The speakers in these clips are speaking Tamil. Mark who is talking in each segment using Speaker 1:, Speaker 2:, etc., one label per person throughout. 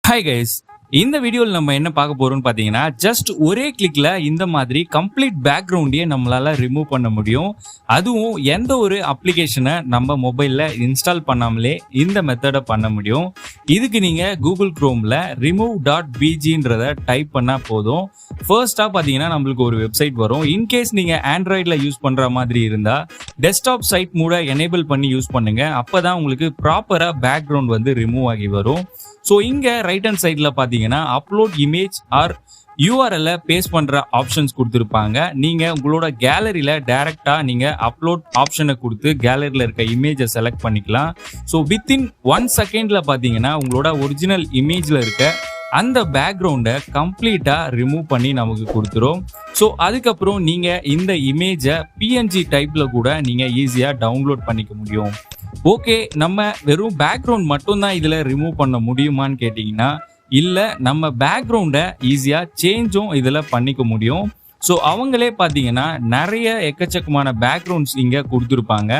Speaker 1: Hi guys, இந்த வீடியோல நம்ம என்ன பார்க்க போறோம்னு பாத்தீங்கன்னா ஜஸ்ட் ஒரே கிளிக்ல இந்த மாதிரி கம்ப்ளீட் பேக்ரவுண்டே நம்மளால ரிமூவ் பண்ண முடியும். அதுவும் எந்த ஒரு அப்ளிகேஷனை நம்ம மொபைல்ல இன்ஸ்டால் பண்ணாமலே இந்த மெத்தடை பண்ண முடியும். இதுக்கு நீங்க கூகுள் குரோம்ல remove.bgன்றத டைப் பண்ணா போதும். ஃபர்ஸ்டா பாத்தீங்கன்னா நம்மளுக்கு ஒரு வெப்சைட் வரும். இன்கேஸ் நீங்க ஆண்ட்ராய்ட்ல யூஸ் பண்ற மாதிரி இருந்தா டெஸ்க்டாப் சைட் மூட எனேபிள் பண்ணி யூஸ் பண்ணுங்க. அப்பதான் உங்களுக்கு ப்ராப்பரா பேக்ரவுண்ட் வந்து ரிமூவ் ஆகி வரும். ஸோ இங்க ரைட் ஹேண்ட் சைட்ல பாத்தீங்கன்னா அப்லோட் இமேஜ் ஆர் யூஆர்எல்ல பேஸ்ட் பண்ற ஆப்ஷன்ஸ் கொடுத்துருப்பாங்க. நீங்க உங்களோட கேலரியில டைரக்டா நீங்க அப்லோட் ஆப்ஷனை கொடுத்து கேலரியில இருக்க இமேஜை செலக்ட் பண்ணிக்கலாம். ஸோ வித்தின் 1 செகண்ட்ல பாத்தீங்கன்னா உங்களோட ஒரிஜினல் இமேஜ்ல இருக்க அந்த பேக்ரவுண்டை கம்ப்ளீட்டா ரிமூவ் பண்ணி நமக்கு கொடுத்துரும். ஸோ அதுக்கப்புறம் நீங்க இந்த இமேஜை பிஎன்ஜி டைப்ல கூட நீங்க ஈஸியா டவுன்லோட் பண்ணிக்க முடியும். ஓகே, நம்ம வெறும் பேக்ரவுண்ட் மட்டும் தான் இதுல ரிமூவ் பண்ண முடியுமான்னு கேட்டீங்கன்னா இல்ல, நம்ம பேக்ரவுண்டை ஈஸியா சேஞ்சும் இதுல பண்ணிக்க முடியும். ஸோ அவங்களே பாத்தீங்கன்னா நிறைய எக்கச்சக்கமான பேக்ரவுண்ட்ஸ் இங்க கொடுத்துருப்பாங்க.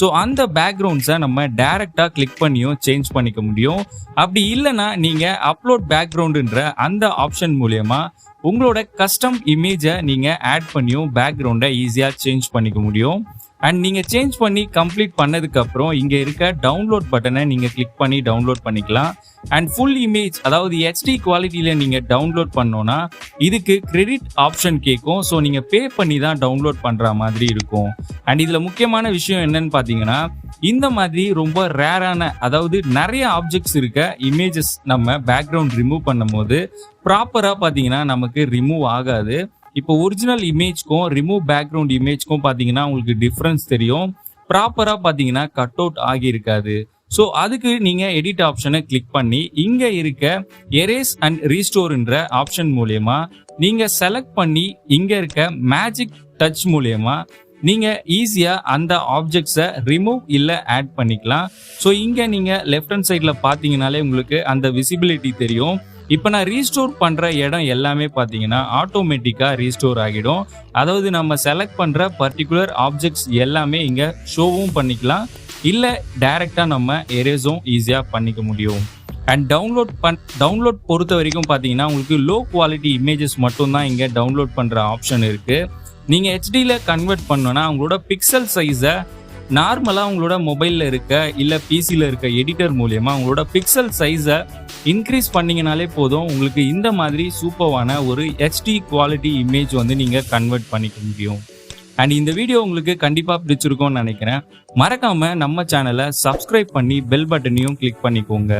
Speaker 1: ஸோ அந்த பேக்ரவுண்ட்ஸை நம்ம டைரக்டா கிளிக் பண்ணியும் சேஞ்ச் பண்ணிக்க முடியும். அப்படி இல்லைன்னா நீங்க அப்லோட் பேக்ரவுண்டுன்ற அந்த ஆப்ஷன் மூலயமா உங்களோட கஸ்டம் இமேஜை நீங்க ஆட் பண்ணியும் பேக்ரவுண்டை ஈஸியா சேஞ்ச் பண்ணிக்க முடியும். அண்ட் நீங்க சேஞ்ச் பண்ணி கம்ப்ளீட் பண்ணதுக்கு அப்புறம் இங்க இருக்க டவுன்லோட் பட்டனை நீங்க கிளிக் பண்ணி டவுன்லோட் பண்ணிக்கலாம். அண்ட் ஃபுல் இமேஜ் அதாவது HD குவாலிட்டியில நீங்க டவுன்லோட் பண்ணோம்னா இதுக்கு கிரெடிட் ஆப்ஷன் கேட்கும். ஸோ நீங்க பே பண்ணி தான் டவுன்லோட் பண்ற மாதிரி இருக்கும். அண்ட் இதுல முக்கியமான விஷயம் என்னன்னு பாத்தீங்கன்னா இந்த மாதிரி ரொம்ப ரேரான அதாவது நிறைய ஆப்ஜெக்ட்ஸ் இருக்க இமேஜஸ் நம்ம பேக்ரவுண்ட் ரிமூவ் பண்ணும் போது ப்ராப்பரா பாத்தீங்கன்னா நமக்கு ரிமூவ் ஆகாது. இப்போ ஒரிஜினல் இமேஜ்க்கும் ரிமூவ் பேக்ரவுண்ட் இமேஜ்க்கும் பார்த்தீங்கன்னா உங்களுக்கு டிஃப்ரென்ஸ் தெரியும். ப்ராப்பராக பார்த்தீங்கன்னா கட் அவுட் ஆகியிருக்காது. ஸோ அதுக்கு நீங்கள் எடிட் ஆப்ஷனை கிளிக் பண்ணி இங்கே இருக்க எரேஸ் அண்ட் ரீஸ்டோர்ன்ற ஆப்ஷன் மூலயமா நீங்கள் செலக்ட் பண்ணி இங்கே இருக்க மேஜிக் டச் மூலயமா நீங்கள் ஈஸியாக அந்த ஆப்ஜெக்ட்ஸை ரிமூவ் இல்லை ஆட் பண்ணிக்கலாம். ஸோ இங்கே நீங்கள் லெஃப்ட் ஹேண்ட் சைடில் பார்த்தீங்கனாலே உங்களுக்கு அந்த விசிபிலிட்டி தெரியும். இப்போ நான் ரீஸ்டோர் பண்ணுற இடம் எல்லாமே பார்த்தீங்கன்னா ஆட்டோமேட்டிக்காக ரீஸ்டோர் ஆகிடும். அதாவது நம்ம செலக்ட் பண்ணுற பர்டிகுலர் ஆப்ஜெக்ட்ஸ் எல்லாமே இங்கே ஷோவும் பண்ணிக்கலாம், இல்லை டைரெக்டாக நம்ம எரேஸும் ஈஸியாக பண்ணிக்க முடியும். அண்ட் டவுன்லோட் பொறுத்த வரைக்கும் பார்த்தீங்கன்னா உங்களுக்கு லோ குவாலிட்டி இமேஜஸ் மட்டும்தான் இங்கே டவுன்லோட் பண்ணுற ஆப்ஷன் இருக்குது. நீங்கள் HDயில் கன்வெர்ட் பண்ணோன்னா உங்களோட பிக்சல் சைஸை நார்மலாக உங்களோட மொபைலில் இருக்க இல்லை பிசியில் இருக்க எடிட்டர் மூலயமா உங்களோட பிக்சல் சைஸை இன்க்ரீஸ் பண்ணிங்கனாலே போதும். உங்களுக்கு இந்த மாதிரி சூப்பரான ஒரு HD குவாலிட்டி இமேஜ் வந்து நீங்கள் கன்வெர்ட் பண்ணிக்க முடியும். அண்ட் இந்த வீடியோ உங்களுக்கு கண்டிப்பாக பிடிச்சிருக்கும்னு நினைக்கிறேன். மறக்காமல் நம்ம சேனலை சப்ஸ்கிரைப் பண்ணி பெல் பட்டனையும் கிளிக் பண்ணிக்கோங்க.